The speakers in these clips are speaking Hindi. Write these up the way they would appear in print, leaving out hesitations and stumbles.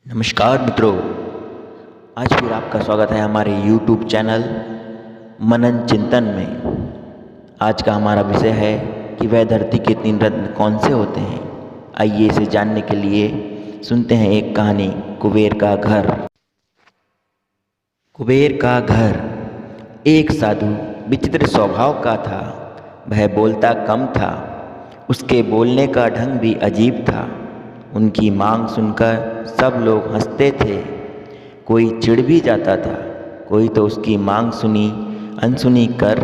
नमस्कार मित्रों, आज फिर आपका स्वागत है हमारे YouTube चैनल मनन चिंतन में। आज का हमारा विषय है कि वह धरती के 3 रत्न कौन से होते हैं। आइए इसे जानने के लिए सुनते हैं एक कहानी, कुबेर का घर। कुबेर का घर एक साधु विचित्र स्वभाव का था। वह बोलता कम था, उसके बोलने का ढंग भी अजीब था। उनकी मांग सुनकर सब लोग हंसते थे, कोई चिढ़ भी जाता था, कोई तो उसकी मांग सुनी अनसुनी कर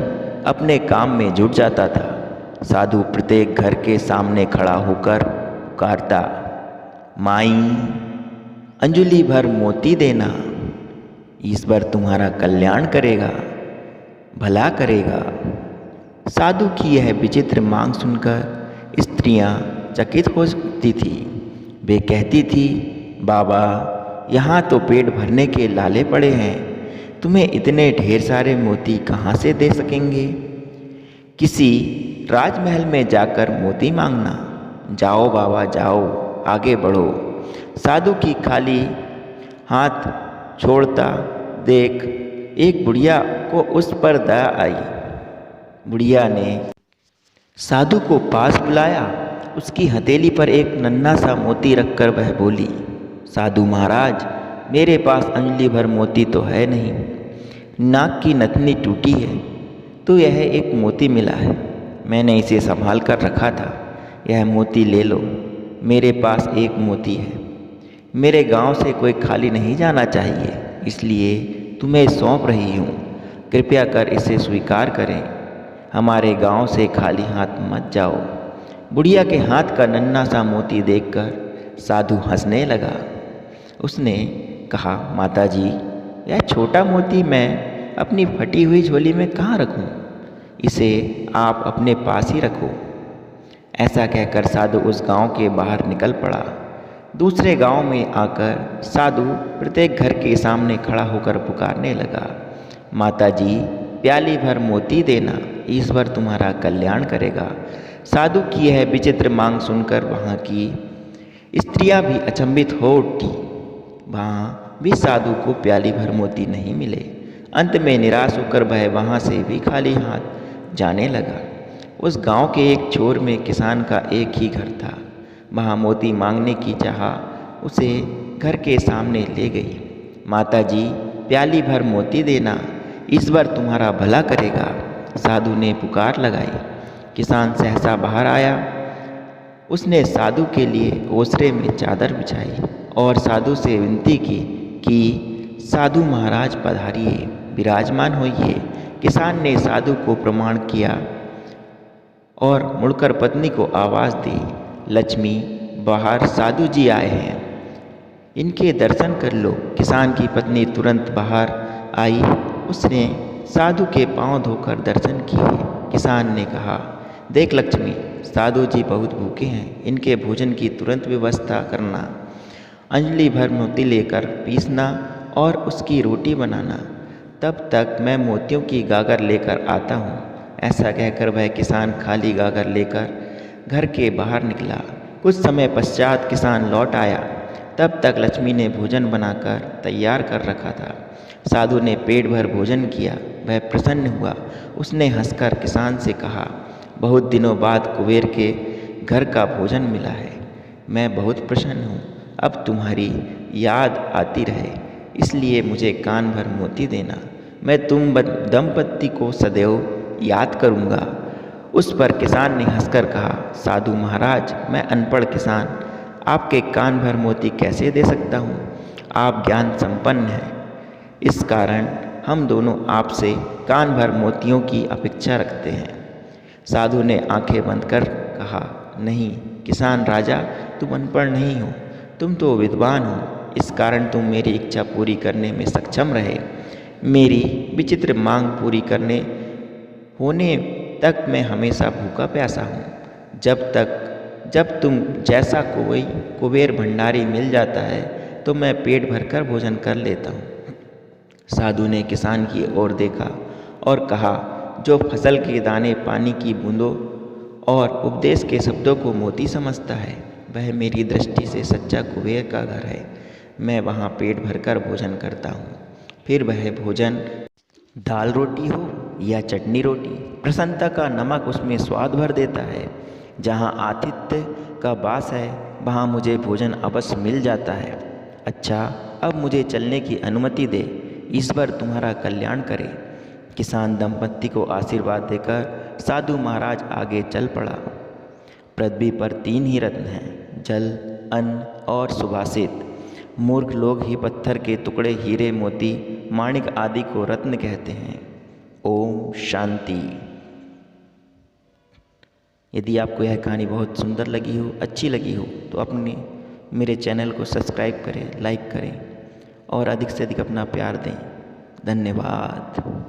अपने काम में जुट जाता था। साधु प्रत्येक घर के सामने खड़ा होकर पुकारता, माई अंजलि भर मोती देना, ईश्वर तुम्हारा कल्याण करेगा, भला करेगा। साधु की यह विचित्र मांग सुनकर स्त्रियां चकित हो सकती थी। वे कहती थी, बाबा यहाँ तो पेट भरने के लाले पड़े हैं, तुम्हें इतने ढेर सारे मोती कहाँ से दे सकेंगे। किसी राजमहल में जाकर मोती मांगना। जाओ बाबा जाओ, आगे बढ़ो। साधु की खाली हाथ छोड़ता देख एक बुढ़िया को उस पर दया आई। बुढ़िया ने साधु को पास बुलाया। उसकी हथेली पर एक नन्हा सा मोती रखकर वह बोली, साधु महाराज, मेरे पास अंजलि भर मोती तो है नहीं, नाक की नथनी टूटी है, तो यह एक मोती मिला है, मैंने इसे संभाल कर रखा था, यह मोती ले लो। मेरे पास एक मोती है, मेरे गांव से कोई खाली नहीं जाना चाहिए, इसलिए तुम्हें सौंप रही हूँ, कृपया कर इसे स्वीकार करें, हमारे गांव से खाली हाथ मत जाओ। बुढ़िया के हाथ का नन्हा सा मोती देखकर साधु हंसने लगा। उसने कहा, माताजी, यह छोटा मोती मैं अपनी फटी हुई झोली में कहाँ रखूं? इसे आप अपने पास ही रखो। ऐसा कहकर साधु उस गांव के बाहर निकल पड़ा। दूसरे गांव में आकर साधु प्रत्येक घर के सामने खड़ा होकर पुकारने लगा, माताजी, प्याली भर मोती देना, ईश्वर तुम्हारा कल्याण करेगा। साधु की यह विचित्र मांग सुनकर वहाँ की स्त्रियां भी अचंभित हो उठी। वहाँ भी साधु को प्याली भर मोती नहीं मिले। अंत में निराश होकर वह वहाँ से भी खाली हाथ जाने लगा। उस गांव के एक छोर में किसान का एक ही घर था। वहाँ मोती मांगने की चाह उसे घर के सामने ले गई। माताजी, प्याली भर मोती देना, ईश्वर तुम्हारा भला करेगा। साधु ने पुकार लगाई। किसान सहसा बाहर आया। उसने साधु के लिए ओसरे में चादर बिछाई और साधु से विनती की कि साधु महाराज पधारिए, विराजमान होइए। किसान ने साधु को प्रणाम किया और मुड़कर पत्नी को आवाज़ दी, लक्ष्मी, बाहर साधु जी आए हैं, इनके दर्शन कर लो। किसान की पत्नी तुरंत बाहर आई। उसने साधु के पांव धोकर दर्शन किए। किसान ने कहा, देख लक्ष्मी, साधु जी बहुत भूखे हैं, इनके भोजन की तुरंत व्यवस्था करना, अंजलि भर मोती लेकर पीसना और उसकी रोटी बनाना, तब तक मैं मोतियों की गागर लेकर आता हूँ। ऐसा कहकर वह किसान खाली गागर लेकर घर के बाहर निकला। कुछ समय पश्चात किसान लौट आया। तब तक लक्ष्मी ने भोजन बनाकर तैयार कर रखा था। साधु ने पेट भर भोजन किया। वह प्रसन्न हुआ। उसने हंसकर किसान से कहा, बहुत दिनों बाद कुबेर के घर का भोजन मिला है, मैं बहुत प्रसन्न हूँ। अब तुम्हारी याद आती रहे, इसलिए मुझे कान भर मोती देना, मैं तुम दंपत्ति को सदैव याद करूँगा। उस पर किसान ने हंसकर कहा, साधु महाराज, मैं अनपढ़ किसान आपके कान भर मोती कैसे दे सकता हूँ? आप ज्ञान संपन्न हैं, इस कारण हम दोनों आपसे कान भर मोतियों की अपेक्षा रखते हैं। साधु ने आंखें बंद कर कहा, नहीं किसान राजा, तुम अनपढ़ नहीं हो, तुम तो विद्वान हो, इस कारण तुम मेरी इच्छा पूरी करने में सक्षम रहे। मेरी विचित्र मांग पूरी करने होने तक मैं हमेशा भूखा प्यासा हूँ। जब तुम जैसा कोई कुबेर भंडारी मिल जाता है तो मैं पेट भरकर भोजन कर लेता हूँ। साधु ने किसान की ओर देखा और कहा, जो फसल के दाने, पानी की बूंदों और उपदेश के शब्दों को मोती समझता है, वह मेरी दृष्टि से सच्चा कुबेर का घर है। मैं वहाँ पेट भरकर भोजन करता हूँ। फिर वह भोजन दाल रोटी हो या चटनी रोटी, प्रसन्नता का नमक उसमें स्वाद भर देता है। जहाँ आतिथ्य का वास है वहाँ मुझे भोजन अवश्य मिल जाता है। अच्छा, अब मुझे चलने की अनुमति दे, ईश्वर तुम्हारा कल्याण करे। किसान दंपत्ति को आशीर्वाद देकर साधु महाराज आगे चल पड़ा। पृथ्वी पर 3 ही रत्न हैं, जल, अन्न और सुभाषित। मूर्ख लोग ही पत्थर के टुकड़े, हीरे, मोती, माणिक आदि को रत्न कहते हैं। ओम शांति। यदि आपको यह कहानी बहुत सुंदर लगी हो, अच्छी लगी हो, तो अपने मेरे चैनल को सब्सक्राइब करें, लाइक करें और अधिक से अधिक अपना प्यार दें। धन्यवाद।